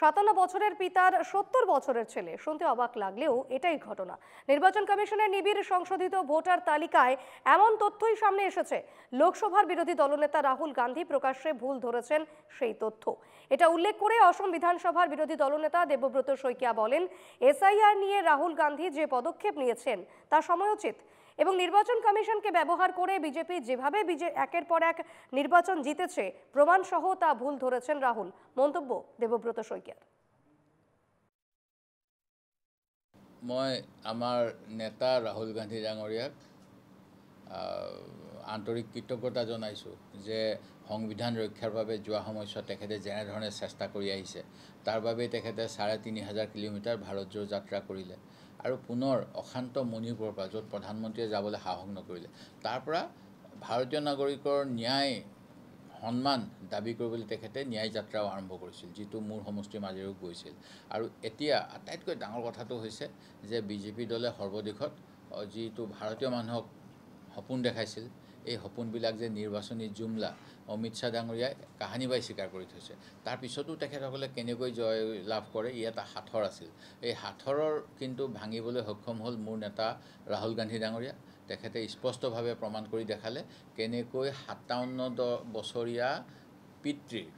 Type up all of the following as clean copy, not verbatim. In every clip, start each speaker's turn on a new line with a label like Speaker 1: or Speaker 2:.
Speaker 1: 57 বছরের পিতার 70 বছরের ছেলে। শুনতে অবাক লাগলেও এটাই ঘটনা। নির্বাচন কমিশনের নিবিড় সংশোধিত ভোটার তালিকায় এমন তথ্যই সামনে এসেছে। লোকসভার বিরোধী দলনেতা রাহুল গান্ধী প্রকাশ্যে ভুল ধরেছেন সেই তথ্য। এটা উল্লেখ করে অসম বিধানসভার বিরোধী দলনেতা দেবব্রত শইকিয়া বলেন, এসআইআর নিয়ে রাহুল গান্ধী যে পদক্ষেপ নিয়েছেন তা সময়োচিত এবং নির্বাচন কমিশনকে ব্যবহার করে বিজেপি যেভাবে একের পর এক নির্বাচন জিতেছে প্রমাণ সহ তা ভুল ধরেছেন রাহুল। মন্তব্য দেবব্রত শইকিয়ার।
Speaker 2: মই আমাৰ নেতা ৰাহুল গান্ধী ডাঙৰীয়াক আন্তৰিক কৃতজ্ঞতা জনাইছোঁ যে সংবিধান ৰক্ষাৰ বাবে যোৱা সময়ছোৱাত তেখেতে যেনেধৰণে চেষ্টা কৰি আহিছে তাৰ বাবে তেখেতে ৩,৫০০ কিলোমিটাৰ ভাৰতজোৰ যাত্ৰা কৰিলে আৰু পুনৰ অশান্ত মণিপুৰৰ পৰা য'ত প্ৰধানমন্ত্ৰীয়ে যাবলৈ সাহস নকৰিলে তাৰ পৰা ভাৰতীয় নাগৰিকৰ ন্যায় সন্মান দাবী কৰিবলৈ তেখেতে ন্যায় যাত্ৰাও আৰম্ভ কৰিছিল, যিটো মোৰ সমষ্টিৰ মাজেৰেও গৈছিল। আৰু এতিয়া আটাইতকৈ ডাঙৰ কথাটো হৈছে যে বিজেপি দলে সৰ্বদিশত যিটো ভাৰতীয় মানুহক সপোন দেখাইছিল, এই সপোনবিলাক যে নিৰ্বাচনী জুমলা অমিত শ্বাহ ডাঙৰীয়াই কাহানি বাই স্বীকাৰ কৰি থৈছে। তাৰ পিছতো তেখেতসকলে কেনেকৈ জয় লাভ কৰে, ই এটা সাঁথৰ আছিল। এই সাঁথৰৰ কিন্তু ভাঙিবলৈ সক্ষম হ'ল মোৰ নেতা ৰাহুল গান্ধী ডাঙৰীয়া। তেখেতে স্পষ্টভাৱে প্ৰমাণ কৰি দেখালে কেনেকৈ 57 বছৰীয়া পিতৃৰ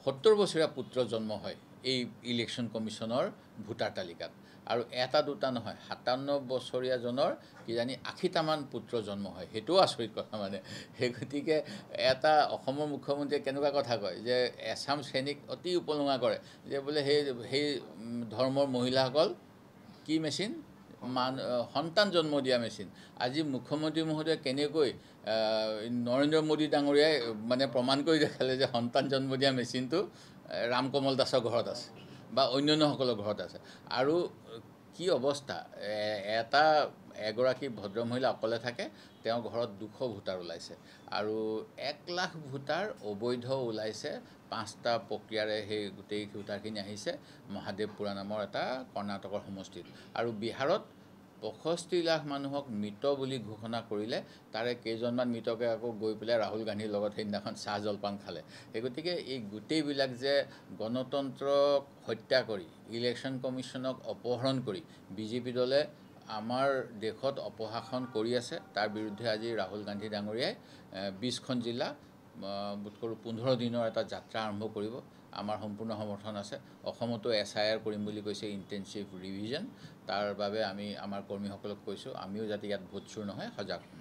Speaker 2: 70 বছৰীয়া পুত্ৰ জন্ম হয় এই ইলেকশ্যন কমিশ্যনৰ ভোটাৰ তালিকাত। আৰু এটা দুটা নহয়, 57 বছৰীয়াজনৰ কিজানি 80টামান পুত্ৰ জন্ম হয়। সেইটোও আচৰিত কথা। মানে সেই গতিকে এটা অসমৰ মুখ্যমন্ত্ৰীয়ে কেনেকুৱা কথা কয় যে এছাম শ্ৰেণীক অতি উপলুঙা কৰে যে বোলে সেই ধৰ্মৰ মহিলাসকল কি মেচিন, সন্তান জন্ম দিয়া মেচিন। আজি মুখ্যমন্ত্ৰী মহোদয়ে কেনেকৈ নৰেন্দ্ৰ মোদী ডাঙৰীয়াই মানে প্ৰমাণ কৰি দেখালে যে সন্তান জন্ম দিয়া মেচিনটো ৰাম কমল দাসৰ ঘৰত আছে বা অন্যান্যসকলৰ ঘৰত আছে। আৰু কি অৱস্থা, এগৰাকী ভদ্ৰ মহিলা অকলে থাকে, তেওঁৰ ঘৰত 200 ভোটাৰ ওলাইছে আৰু 1 লাখ ভোটাৰ অবৈধ ওলাইছে। 5টা প্ৰক্ৰিয়াৰে সেই গোটেই ভোটাৰখিনি আহিছে মহাদেৱপুৰা নামৰ এটা কৰ্ণাটকৰ সমষ্টিত। আৰু বিহাৰত 65 লাখ মানুহক মৃত বুলি ঘোষণা কৰিলে, তাৰে কেইজনমান মৃতকে আকৌ গৈ পেলাই ৰাহুল গান্ধীৰ লগত সেইদিনাখন চাহ জলপান খালে। সেই গতিকে এই গোটেইবিলাক যে গণতন্ত্ৰক হত্যা কৰি ইলেকশ্যন কমিশ্যনক অপহৰণ কৰি বিজেপি দলে আমাৰ দেশত অপশাসন কৰি আছে, তাৰ বিৰুদ্ধে আজি ৰাহুল গান্ধী ডাঙৰীয়াই 20খন জিলা বোধকৰো 15 দিনৰ এটা যাত্ৰা আৰম্ভ কৰিব। আমাৰ সম্পূৰ্ণ সমৰ্থন আছে। অসমতো এছআইআৰ কৰিম বুলি কৈছে, ইণ্টেনচিভ ৰিভিজন। তাৰ বাবে আমি আমাৰ কৰ্মীসকলক কৈছোঁ, আমিও যাতে ইয়াত ভোট চুৰ নহয় সজাগ হ'ম।